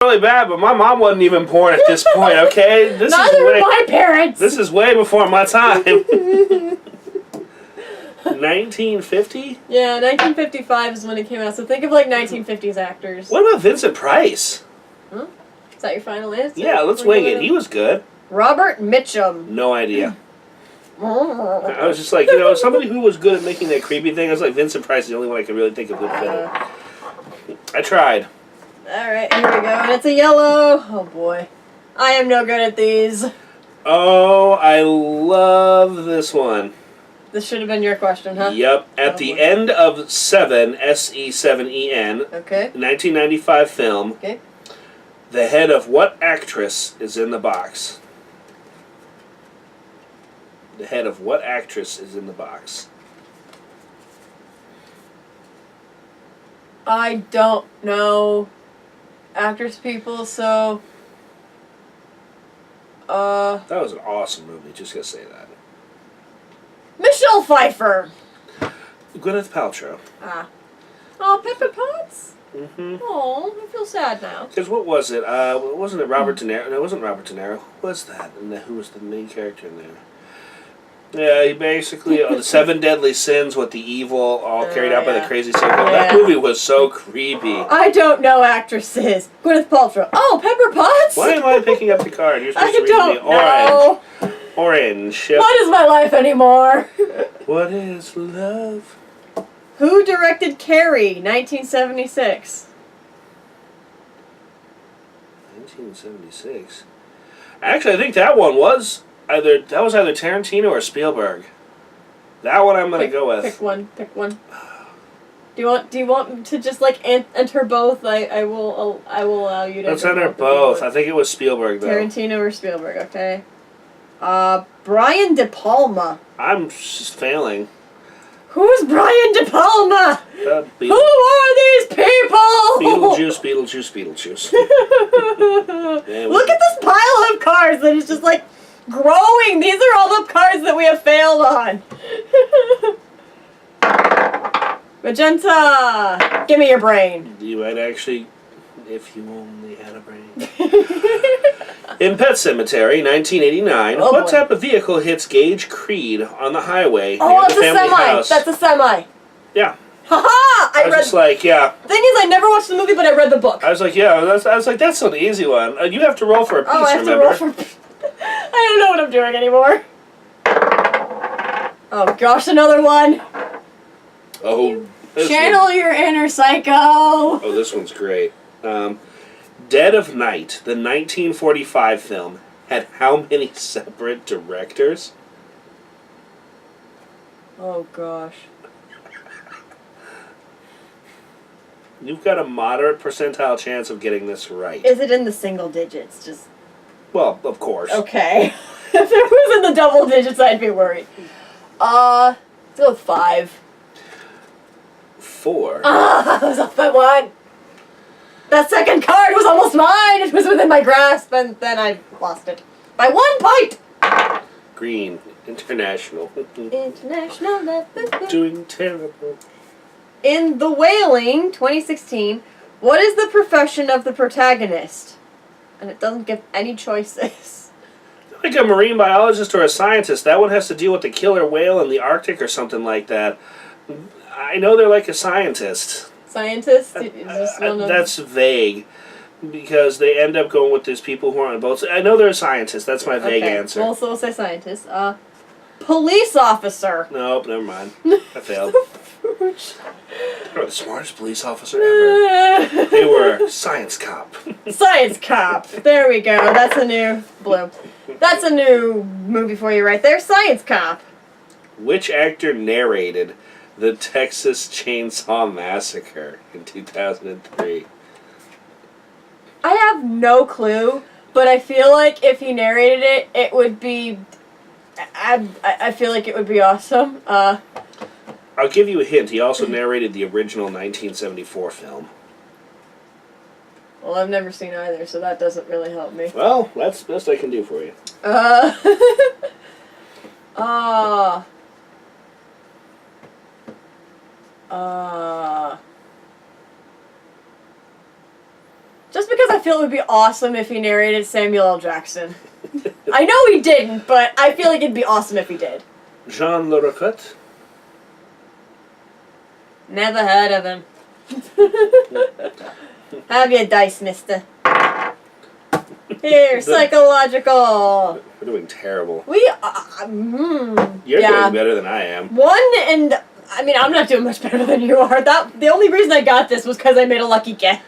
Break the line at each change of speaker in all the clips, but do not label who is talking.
really bad, but my mom wasn't even born at this point, okay?
Neither were my parents!
This is way before my time. 1950?
Yeah, 1955 is when it came out, so think of like 1950s actors.
What about Vincent Price?
Huh? Is that your final answer?
Yeah, let's wing it. He was good.
Robert Mitchum.
No idea. I was just like, somebody who was good at making that creepy thing. I was like, Vincent Price is the only one I could really think of who fit it. I tried.
Alright, here we go. And it's a yellow. Oh boy. I am no good at these.
Oh, I love this one.
This should have been your question, huh?
Yep. At the end of Seven, S-E-7-E-N,
okay.
1995 film,
okay.
The head of what actress is in the box? The head of what actress is in the box?
I don't know actors people, so...
That was an awesome movie, just gonna say that.
Michelle Pfeiffer!
Gwyneth Paltrow.
Ah. Oh, Pepper Potts?
Mm-hmm.
Oh, I feel sad now.
Because what was it? Wasn't it Robert De Niro? No, it wasn't Robert De Niro. Who was that? And who was the main character in there? Yeah, he basically, the 7 deadly sins with the evil all carried out by the crazy circle. Yeah. That movie was so creepy.
I don't know actresses. Gwyneth Paltrow. Oh, Pepper Potts?
Why am I picking up the card? You're supposed to read me orange. Orange. Yep.
What is my life anymore?
What is love?
Who directed Carrie, 1976?
1976? Actually, I think that one was... either Tarantino or Spielberg. That one I'm gonna go with.
Pick one. Pick one. Do you want to just like enter both? I will allow you to.
Let's enter both. I think it was Spielberg though.
Tarantino or Spielberg? Okay. Brian De Palma.
I'm just failing.
Who's Brian De Palma? Who are these people?
Beetlejuice.
Look at this pile of cards that is just like growing. These are all the cards that we have failed on. Magenta, give me your brain.
You might actually, if you only had a brain. In Pet Sematary, 1989, what type of vehicle hits Gage Creed on the highway near the family house?
That's a semi.
Yeah.
Haha!
I was just like, yeah.
Thing is, I never watched the movie, but I read the book.
I was like, yeah. I was like, that's an easy one. You have to roll for a piece,
I have
remember?
to roll for... I don't know what I'm doing anymore. Oh gosh, another one.
Oh.
Channel your inner psycho.
Oh, this one's great. Dead of Night, the 1945 film, had how many separate directors?
Oh gosh.
You've got a moderate percentile chance of getting this right.
Is it in the single digits? Just.
Well, of course.
Okay. If it was in the double digits, I'd be worried. Let's go with 5.
4.
I was off by 1. That second card was almost mine. It was within my grasp, and then I lost it by 1 point.
Green. International.
International.
Doing terrible.
In The Wailing, 2016, what is the profession of the protagonist? And it doesn't give any choices.
Like a marine biologist or a scientist. That one has to deal with the killer whale in the Arctic or something like that. I know they're like a scientist.
Scientist?
That's vague. Because they end up going with these people who are on boats. I know they're a scientist. That's my vague answer.
Well, so we'll say scientist. Police officer.
Nope, never mind. I failed. They were the smartest police officer ever. They were science cop.
Science cop. There we go. That's a new blue. That's a new movie for you right there. Science cop.
Which actor narrated the Texas Chainsaw Massacre in 2003?
I have no clue, but I feel like if he narrated it, it would be... I feel like it would be awesome.
I'll give you a hint. He also narrated the original 1974 film.
Well, I've never seen either, so that doesn't really help me.
Well, that's the best I can do for you.
Just because I feel it would be awesome if he narrated Samuel L. Jackson. I know he didn't, but I feel like it'd be awesome if he did.
Jean Le Roquette.
Never heard of him. Have your dice, mister. Here, psychological.
We're doing terrible.
You're
doing better than I am.
I'm not doing much better than you are. The only reason I got this was because I made a lucky guess.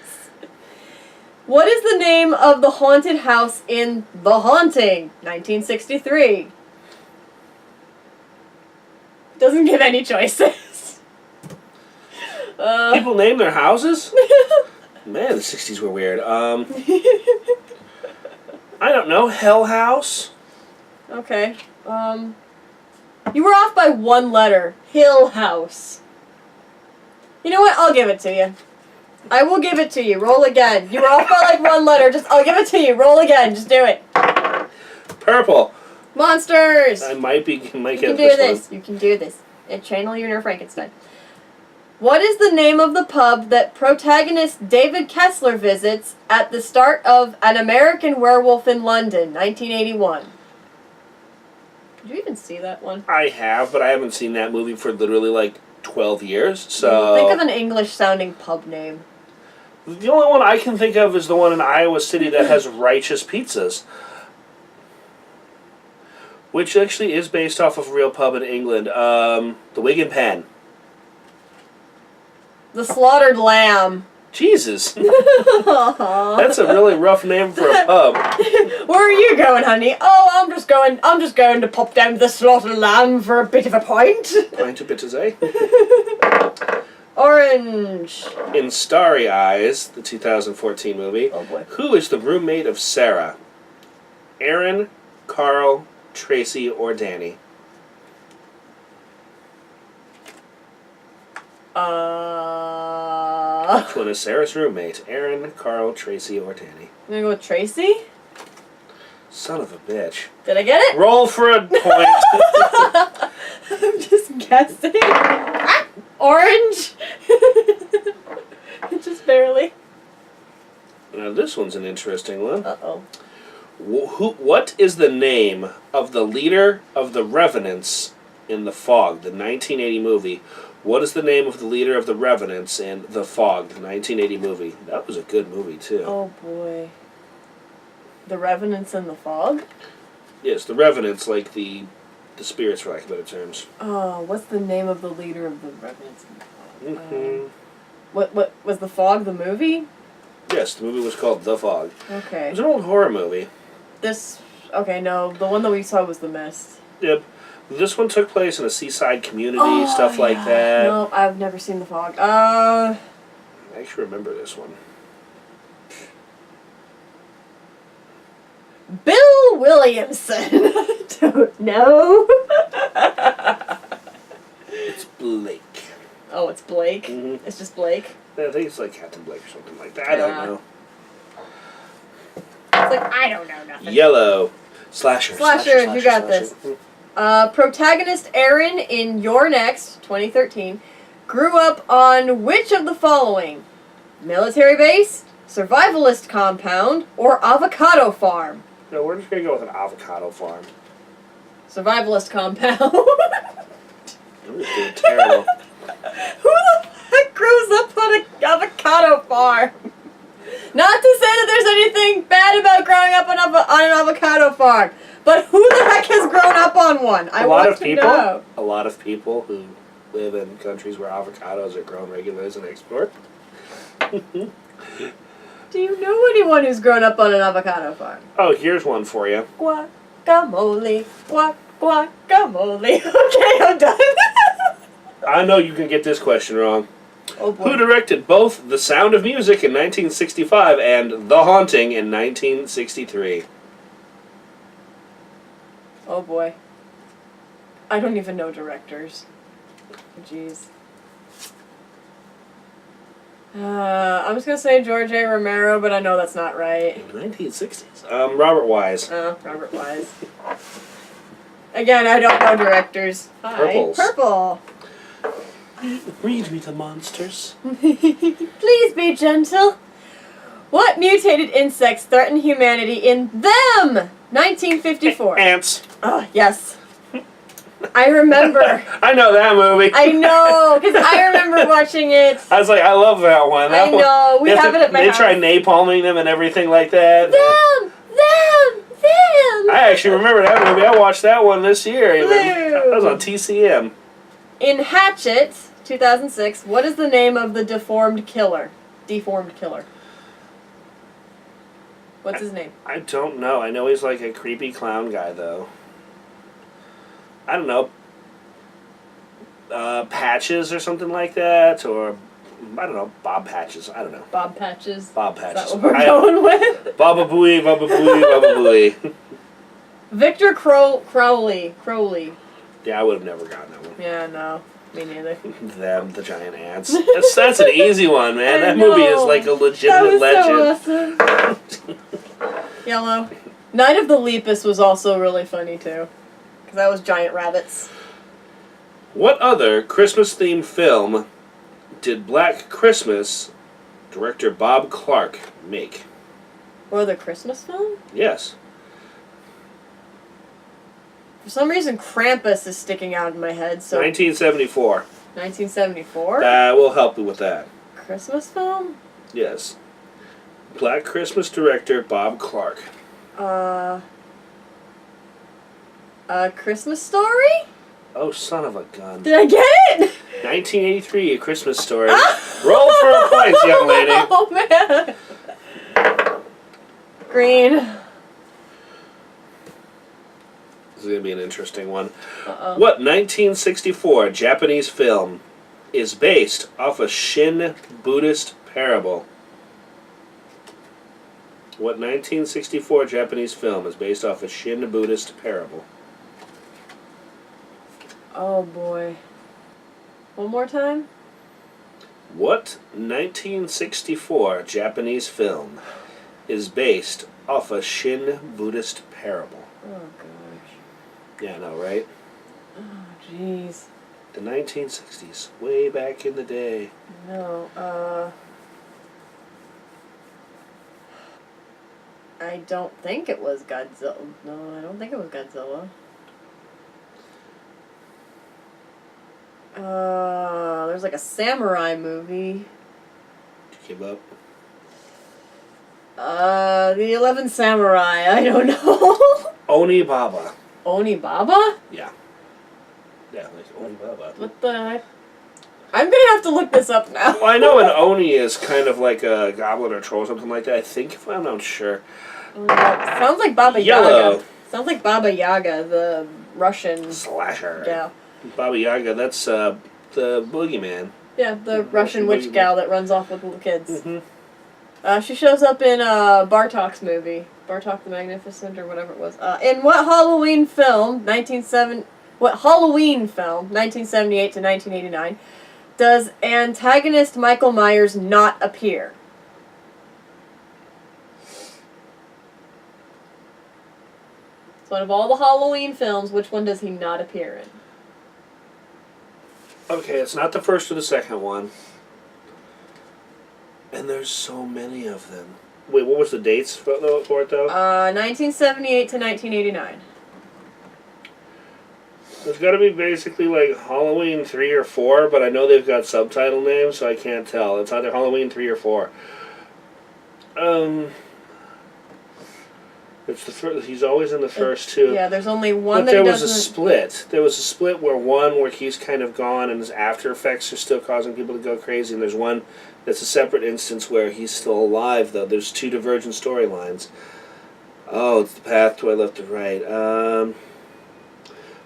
What is the name of the haunted house in The Haunting, 1963? Doesn't give any choices.
People name their houses? Man, the 60s were weird. I don't know. Hell House?
Okay. You were off by one letter. Hill House. You know what? I'll give it to you. I will give it to you. Roll again. You were off by like one letter. I'll give it to you. Roll again. Just do it.
Purple.
Monsters.
I might get
You can
this
do this.
one.
You can do this. And channel your inner Frankenstein. What is the name of the pub that protagonist David Kessler visits at the start of An American Werewolf in London, 1981? Did you even see that one?
I have, but I haven't seen that movie for literally like 12 years, so...
Think of an English-sounding pub name.
The only one I can think of is the one in Iowa City that has Righteous Pizzas. Which actually is based off of a real pub in England. The Wig and Pen.
The Slaughtered Lamb.
Jesus. That's a really rough name for a pub.
Where are you going, honey? Oh, I'm just going to pop down to the Slaughtered Lamb for a bit of a pint.
Pint of bitches, eh?
Orange.
In Starry Eyes, the 2014 movie,
oh boy.
Who is the roommate of Sarah? Aaron, Carl, Tracy, or Danny? Which one is Sarah's roommate? Aaron, Carl, Tracy, or Danny?
I'm gonna go with Tracy.
Son of a bitch.
Did I get it?
Roll for a point.
I'm just guessing. Orange. Just barely.
Now this one's an interesting one.
Uh-oh.
What is the name of the leader of the Revenants in The Fog, the 1980 movie? What is the name of the leader of the Revenants in The Fog, the 1980 movie? That was a good movie, too.
Oh, boy. The Revenants in the Fog?
Yes, the Revenants, like the spirits, for lack of better terms.
Oh, what's the name of the leader of the Revenants in the Fog?
Mm-hmm.
What was The Fog the movie?
Yes, the movie was called The Fog.
Okay.
It was an old horror movie.
Okay, no, the one that we saw was The Mist.
Yep. This one took place in a seaside community, stuff like that.
No, I've never seen The Fog.
I actually remember this one.
Bill Williamson. I don't know.
It's Blake.
Oh, it's Blake?
Mm-hmm.
It's just Blake?
I think it's like Captain Blake or something like that. I don't know.
It's like, I don't know nothing.
Yellow. Slasher,
you got this. Protagonist Aaron in Your Next, 2013, grew up on which of the following? Military base, survivalist compound, or avocado farm?
No, we're just going to go with an avocado farm.
Survivalist compound.
I'm just doing terrible.
Who the heck grows up on an avocado farm? Not to say that there's anything bad about growing up on an avocado farm, but who the heck has grown up on one? I want to know.
A lot of people who live in countries where avocados are grown regularly as an export.
Do you know anyone who's grown up on an avocado farm?
Oh, here's one for you.
Guacamole, guacamole. Okay, I'm done.
I know you can get this question wrong.
Oh boy.
Who directed both The Sound of Music in 1965 and The Haunting in 1963?
Oh boy. I don't even know directors. Jeez. I'm just gonna say George A. Romero, but I know that's not right.
In the 1960s. Robert Wise.
Oh, Robert Wise. Again, I don't know directors. Hi.
Purples.
Purple.
Read me the monsters.
Please be gentle. What mutated insects threaten humanity in Them? 1954.
Ants.
Oh, yes. I remember.
I know that movie.
I know, because I remember watching it.
I was like, I love that one.
I know. We have it at my house.
They try napalming them and everything like that.
Them!
I actually remember that movie. I watched that one this year. Even.
Blue.
That was on TCM.
In Hatchet, 2006, what is the name of the deformed killer? Deformed killer. What's his name?
I don't know. I know he's like a creepy clown guy, though. I don't know. Patches or something like that, or I don't know. Bob Patches. I don't know.
Bob Patches.
Bob Patches.
Is that what we're going with?
Baba Booey, Baba Booey, Baba Booey.
Victor Crowley.
Yeah, I would have never gotten that one.
Yeah, no. Me neither.
Them, the giant ants. That's an easy one, man.
I
That
know.
movie is like a legitimate legend.
So awesome. Yellow. Night of the Lepus was also really funny too. Because that was giant rabbits.
What other Christmas-themed film did Black Christmas director Bob Clark make?
Or the Christmas film?
Yes.
For some reason, Krampus is sticking out in my head. So
1974.
1974?
That will help you with that.
Christmas film?
Yes. Black Christmas director Bob Clark.
Christmas Story?
Oh, son of a gun.
Did I get it?
1983, A Christmas Story. Roll for a point, young lady.
Oh, man. Green.
This is going to be an interesting one.
Uh-oh.
What 1964 Japanese film is based off a Shin Buddhist parable? What 1964 Japanese film is based off a Shin Buddhist parable?
Oh, boy. One more time?
What 1964 Japanese film is based off a Shin Buddhist parable?
Oh, gosh.
Yeah, I know, right?
Oh, jeez.
The 1960s, way back in the day.
No, I don't think it was Godzilla. No, I don't think it was Godzilla. There's like a samurai movie.
Did you give up?
The 11 Samurai. I don't know.
Onibaba.
Onibaba?
Yeah. Yeah, like Onibaba.
What the heck? I'm gonna have to look this up now.
Well, I know an Oni is kind of like a goblin or troll or something like that. I think, if I'm not sure.
Sounds like Baba
Yellow.
Yaga. Sounds like Baba Yaga, the Russian
Slasher.
gal.
Baba Yaga, that's the boogeyman.
Yeah, the Russian witch gal that runs off with little kids.
Mm-hmm.
She shows up in Bartok's movie, Bartok the Magnificent or whatever it was. In what Halloween film, 1978 to 1989, does antagonist Michael Myers not appear? So out of all the Halloween films, which one does he not appear in?
Okay, it's not the first or the second one. And there's so many of them. Wait, what was the dates for it, though?
1978 to 1989.
There's got to be basically like Halloween 3 or 4, but I know they've got subtitle names, so I can't tell. It's either Halloween 3 or 4. It's the first. He's always in the first two.
Yeah, there's only one
but
that
there
he
was a split. There was a split where he's kind of gone and his after effects are still causing people to go crazy, and there's one that's a separate instance where he's still alive, though. There's two divergent storylines. Oh, it's the path to left to right.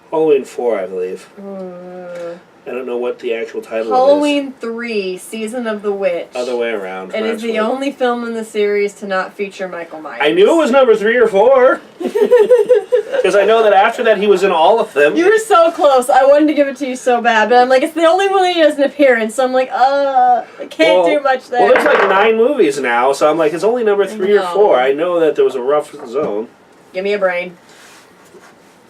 Halloween 4, I believe. I don't know what the actual title
Halloween 3, Season of the Witch.
Other way around.
It is the only film in the series to not feature Michael Myers.
I knew it was number 3 or 4. Because I know that after that he was in all of them.
You were so close. I wanted to give it to you so bad, but I'm like, it's the only one he doesn't appear in, so I'm like, I can't do much there.
Well, there's like 9 movies now, so I'm like, it's only number 3 or 4. I know that there was a rough zone.
Give me a brain.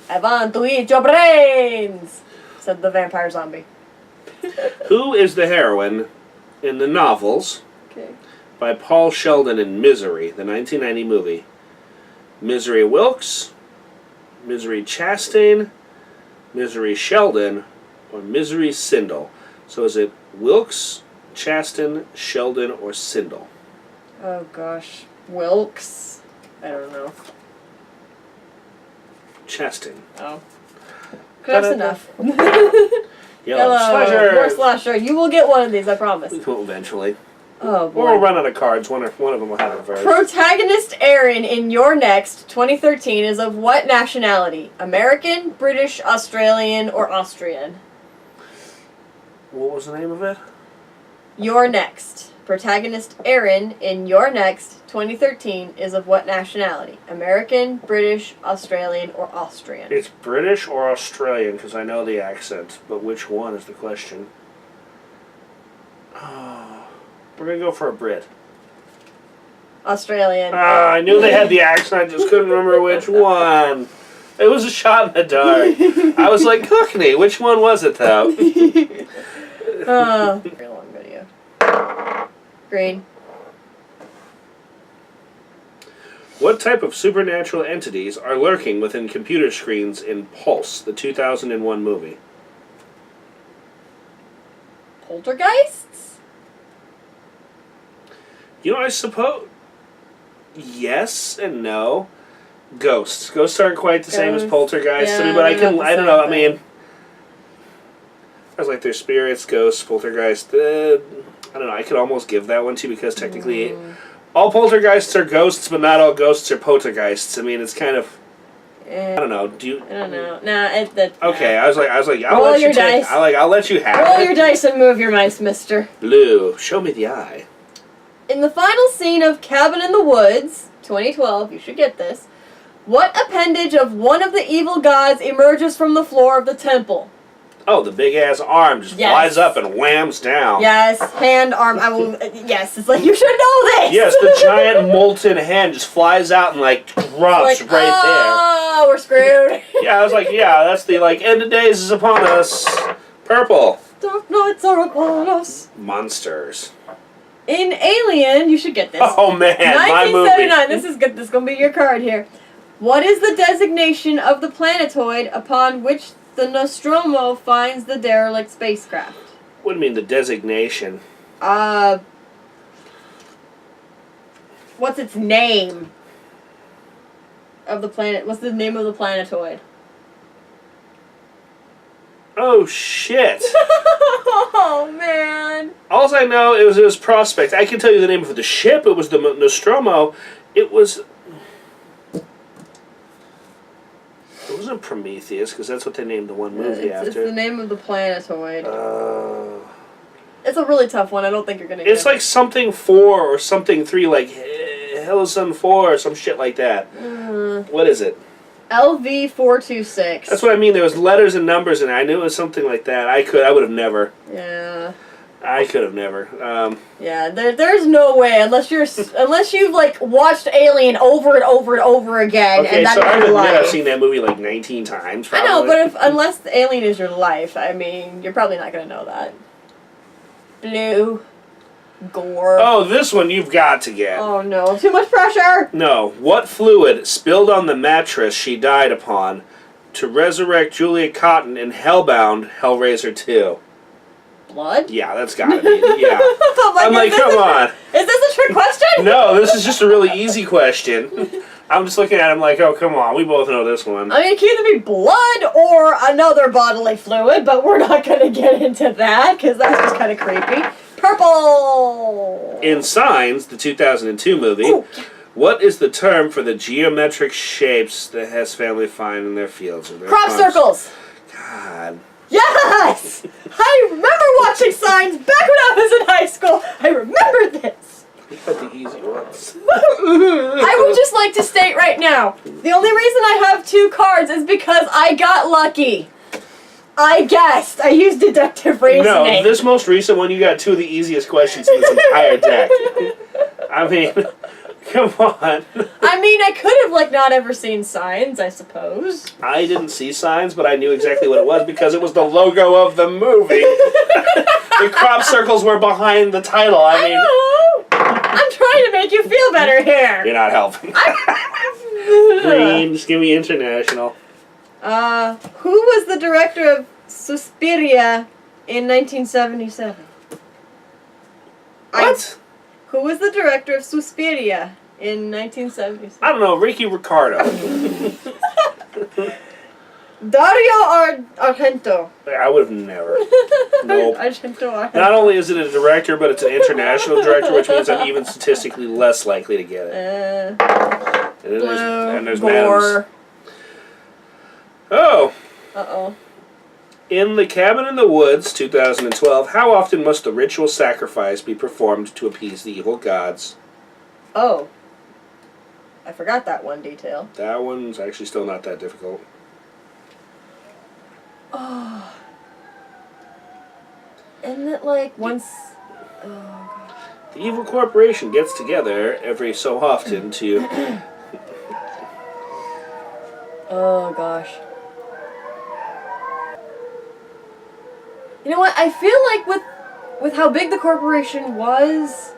I want to eat your brains, said the vampire zombie.
Who is the heroine in the novels by Paul Sheldon in Misery, the 1990 movie? Misery Wilkes, Misery Chastain, Misery Sheldon, or Misery Sindel? So is it Wilkes, Chastain, Sheldon, or Sindel?
Oh gosh. Wilkes? I don't know.
Chastain.
Oh. Close enough.
Yellow
Hello,
slasher.
more slasher. You will get one of these, I promise.
We will eventually.
Oh boy.
Or we'll run out of cards. One of them will have a verse.
Protagonist Aaron in Your Next, 2013, is of what nationality? American, British, Australian, or Austrian?
What was the name of it?
Your Next. Protagonist Aaron in Your Next, 2013, is of what nationality? American, British, Australian, or Austrian?
It's British or Australian, because I know the accent. But which one is the question? Oh, we're going to go for a Brit.
Australian.
I knew they had the accent, I just couldn't remember which one. It was a shot in the dark. I was like, Cockney, which one was it, though?
Very long video. Green.
What type of supernatural entities are lurking within computer screens in Pulse, the 2001 movie?
Poltergeists?
You know, I suppose... Yes and no. Ghosts. Ghosts aren't quite the same as poltergeists to me, but I don't know, I mean... I was like, there's spirits, ghosts, poltergeists. I don't know, I could almost give that one to you because technically... All poltergeists are ghosts, but not all ghosts are poltergeists. I mean, it's kind of... I don't know. Do you...
I don't know. Nah,
Okay, I was like, I'll
roll
let you
your
take...
dice.
I'll let you have
Roll
it.
your dice and move your mice, mister.
Blue, show me the eye.
In the final scene of Cabin in the Woods, 2012, you should get this, what appendage of one of the evil gods emerges from the floor of the temple?
Oh, the big-ass arm just flies up and whams down.
Yes, hand, arm, I will, yes, it's like, you should know this!
Yes, the giant molten hand just flies out and, like, drops
like,
right
oh, we're screwed.
there. Yeah, I was like, yeah, that's the, like, end of days is upon us. Purple.
Dark nights are upon us.
Monsters.
In Alien, you should get this.
Oh, man, my movie.
1979, this is good, this is going to be your card here. What is the designation of the planetoid upon which the Nostromo finds the derelict spacecraft?
What do you mean, the designation?
What's its name? Of the planet. What's the name of the planetoid?
Oh, shit.
Oh, man.
All I know, it was Prospect. I can tell you the name of the ship. It was the Nostromo. It was... It wasn't Prometheus, because that's what they named the one movie after.
It's the name of the planetoid. It's a really tough one. I don't think you're going to get it.
It's like something 4 or something 3, like Hellison 4 or some shit like that. What is it?
LV426.
That's what I mean. There was letters and numbers in it. I knew it was something like that. I would have never.
Yeah.
I could have never.
Yeah, there's no way unless you've like watched Alien over and over and over again.
Okay,
and that
so
is
I
your
admit
life.
I've seen that movie like 19 times. Probably.
I know, but unless the Alien is your life, I mean, you're probably not gonna know that. Blue. Gore.
Oh, this one you've got to get.
Oh no, too much pressure!
No. What fluid spilled on the mattress she died upon to resurrect Julia Cotton in Hellbound Hellraiser 2?
Blood?
Yeah, that's gotta be. Yeah. I'm like,
is
come on.
Is this a trick question?
No, this is just a really easy question. I'm just looking at him like, oh, come on. We both know this one.
I mean, it can either be blood or another bodily fluid, but we're not gonna get into that, because that's just kind of creepy. Purple!
In Signs, the 2002 movie,
Ooh.
what is the term for the geometric shapes the Hess family find in their fields? Or their
Crop
farms?
circles!
God.
Yes! I remember watching Signs back when I was in high school. I remember this.
You got the easy ones.
I would just like to state right now, the only reason I have 2 cards is because I got lucky. I guessed. I used deductive reasoning.
No, this most recent one, you got 2 of the easiest questions in this entire deck. I mean, come on.
I mean, I could have, like, not ever seen Signs, I suppose.
I didn't see Signs, but I knew exactly what it was because it was the logo of the movie. The crop circles were behind the title. I mean,
I know. I'm trying to make you feel better here.
You're not helping. Green, just give me international.
Who was the director of Suspiria in 1977?
What?
Who was the director of Suspiria in 1977?
I don't know, Ricky Ricardo.
Dario Argento.
I would have never. Nope.
Argento.
Not only is it a director, but it's an international director, which means I'm even statistically less likely to get it. And there's
gore.
Oh.
Uh-oh.
In The Cabin in the Woods, 2012, how often must the ritual sacrifice be performed to appease the evil gods?
Oh. I forgot that one detail.
That one's actually still not that difficult.
Oh. Isn't it like once... Oh, God.
The evil corporation gets together every so often to...
Oh, gosh. You know what? I feel like with how big the corporation was...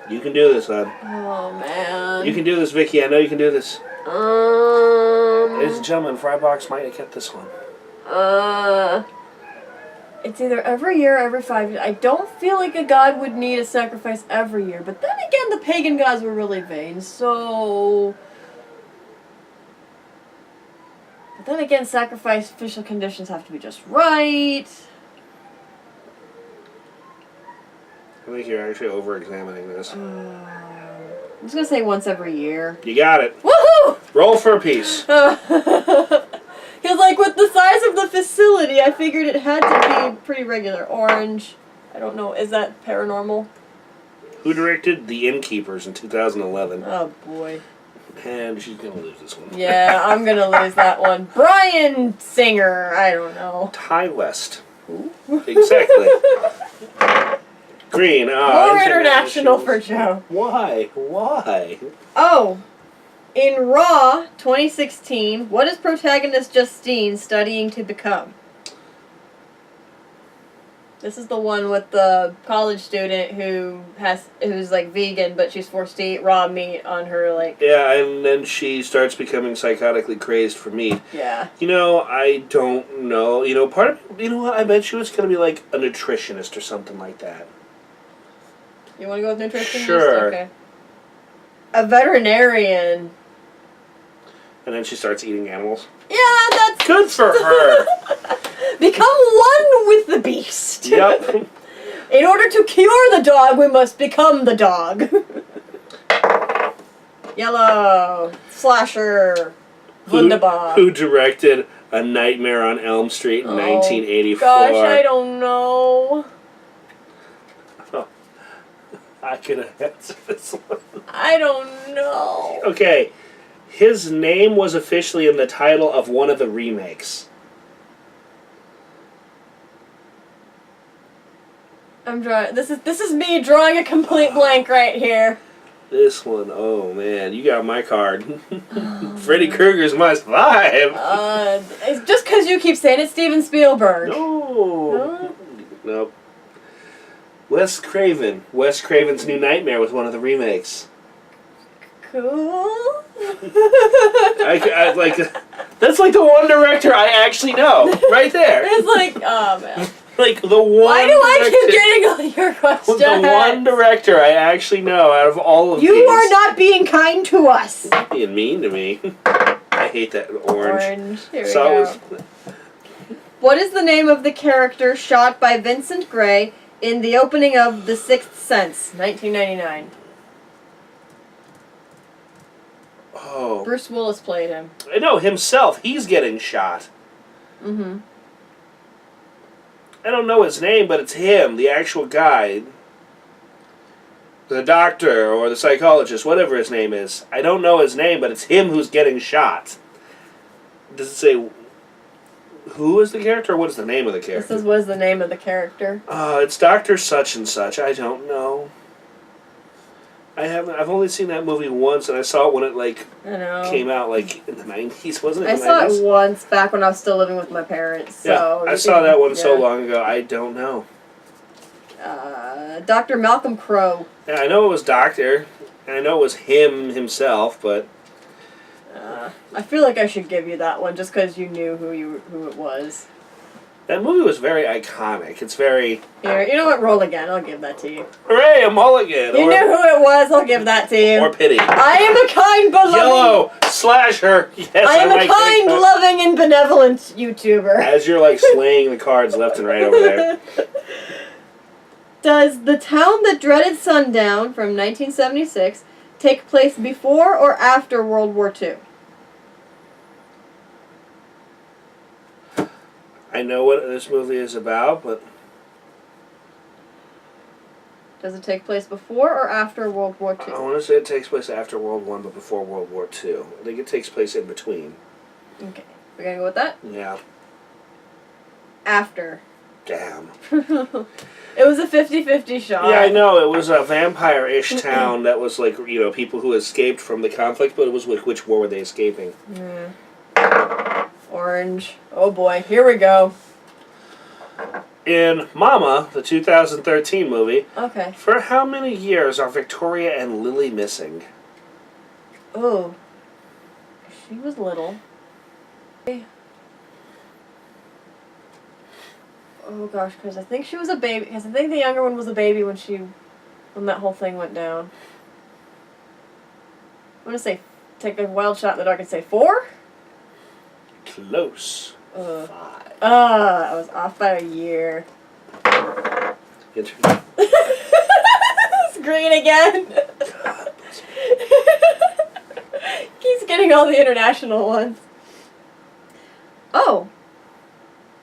You can do this, hon.
Oh, man.
You can do this, Vicky. I know you can do this. Ladies and gentlemen, Frybox might get this one.
It's either every year or every 5 years. I don't feel like a god would need a sacrifice every year. But then again, the pagan gods were really vain, so... But then again, sacrificial conditions have to be just right.
I think you're actually over-examining this.
I'm just gonna say once every year.
You got it.
Woohoo!
Roll for a piece.
Because, like, with the size of the facility, I figured it had to be pretty regular. Orange. I don't know. Is that paranormal?
Who directed The Innkeepers in 2011?
Oh, boy.
And she's going to lose this one.
Yeah, I'm gonna lose that one. Brian Singer. I don't know.
Ty West. Who? Exactly. Green.
More international for Joe.
Why? Why?
Oh. In Raw 2016, what is protagonist Justine studying to become? This is the one with the college student who's like vegan, but she's forced to eat raw meat on her like.
Yeah, and then she starts becoming psychotically crazed for meat.
Yeah.
You know, I don't know. You know, you know what? I bet she was gonna be like a nutritionist or something like that.
You want to go with nutritionist?
Sure.
Okay. A veterinarian.
And then she starts eating animals.
Yeah, that's
good for her.
Become one with the beast.
Yep.
In order to cure the dog, we must become the dog. Yellow. Slasher. Wunderbar.
Who directed A Nightmare on Elm Street in 1984?
Gosh, I don't know.
Oh, I could have answered this one.
I don't know.
Okay. His name was officially in the title of one of the remakes.
I'm drawing. This is me drawing a complete blank right here.
This one, oh man, you got my card. Freddy Krueger's must survive.
It's just because you keep saying it's Steven Spielberg.
No. Nope. Wes Craven. Wes Craven's New Nightmare was one of the remakes.
Cool.
I like. That's like the one director I actually know. Right there.
It's like, oh man.
Like the one.
Why do I keep getting all your questions?
The one director I actually know out of all of these.
You are not being kind to us.
Being mean to me. I hate that orange.
Here we go. What is the name of the character shot by Vincent Gray in the opening of The Sixth Sense, 1999?
Oh.
Bruce Willis played him.
I know, himself. He's getting shot.
Mm-hmm.
I don't know his name, but it's him, the actual guy. The doctor or the psychologist, whatever his name is. I don't know his name, but it's him who's getting shot. Does it say who is the character or what is the name of the character?
This is what is the name of the character.
It's Dr. Such and Such. I don't know. I haven't. I've only seen that movie once, and I saw it when it
I know.
came out like in the 90s, wasn't it?
I saw it once back when I was still living with my parents. So
yeah, I saw that one so long ago. I don't know.
Dr. Malcolm Crowe.
Yeah, I know it was Doctor, and I know it was himself, but
I feel like I should give you that one just because you knew who it was.
that movie was very iconic. It's very...
Here, you know what? Roll again. I'll give that to you.
Hooray, a mulligan!
You knew who it was. I'll give that to you.
Or pity.
I am a kind, beloved...
Yellow! Slasher! Yes,
I am a kind, loving, and benevolent YouTuber.
As you're like slaying the cards left and right over there.
Does The Town That Dreaded Sundown from 1976 take place before or after World War II?
I know what this movie is about, but...
Does it take place before or after World War II?
I want to say it takes place after World War I, but before World War II. I think it takes place in between.
Okay. We're going to go with that?
Yeah.
After.
Damn.
It was a 50-50 shot.
Yeah, I know. It was a vampire-ish town that was like, you know, people who escaped from the conflict, but it was like, which war were they escaping?
Orange. Oh boy, here we go.
In Mama, the 2013 movie,
Okay.
for how many years are Victoria and Lily missing?
Oh. She was little. Oh gosh, because I think she was a baby. Because I think the younger one was a baby when that whole thing went down. I'm gonna say, take a wild shot in the dark and say 4?
Close. 5.
I was off by a year.
Internet.
It's green again. Keeps getting all the international ones. Oh.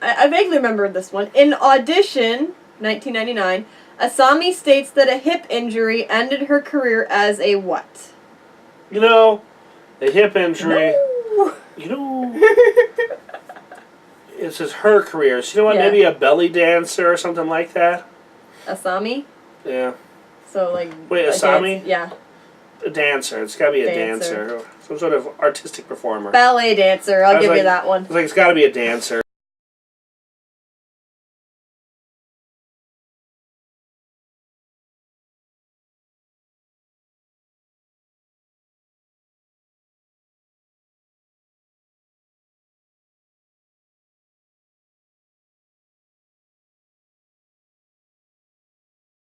I vaguely remembered this one. In Audition, 1999, Asami states that a hip injury ended her career as a what?
You know, a hip injury.
No.
You know, this is her career. So you know what?
Yeah.
Maybe a belly dancer or something like that.
Asami?
Yeah.
So like.
Wait, Asami?
Yeah.
A dancer. It's got to be a dancer. Some sort of artistic performer.
Ballet dancer. I'll give you that one.
I was like, it's got to be a dancer.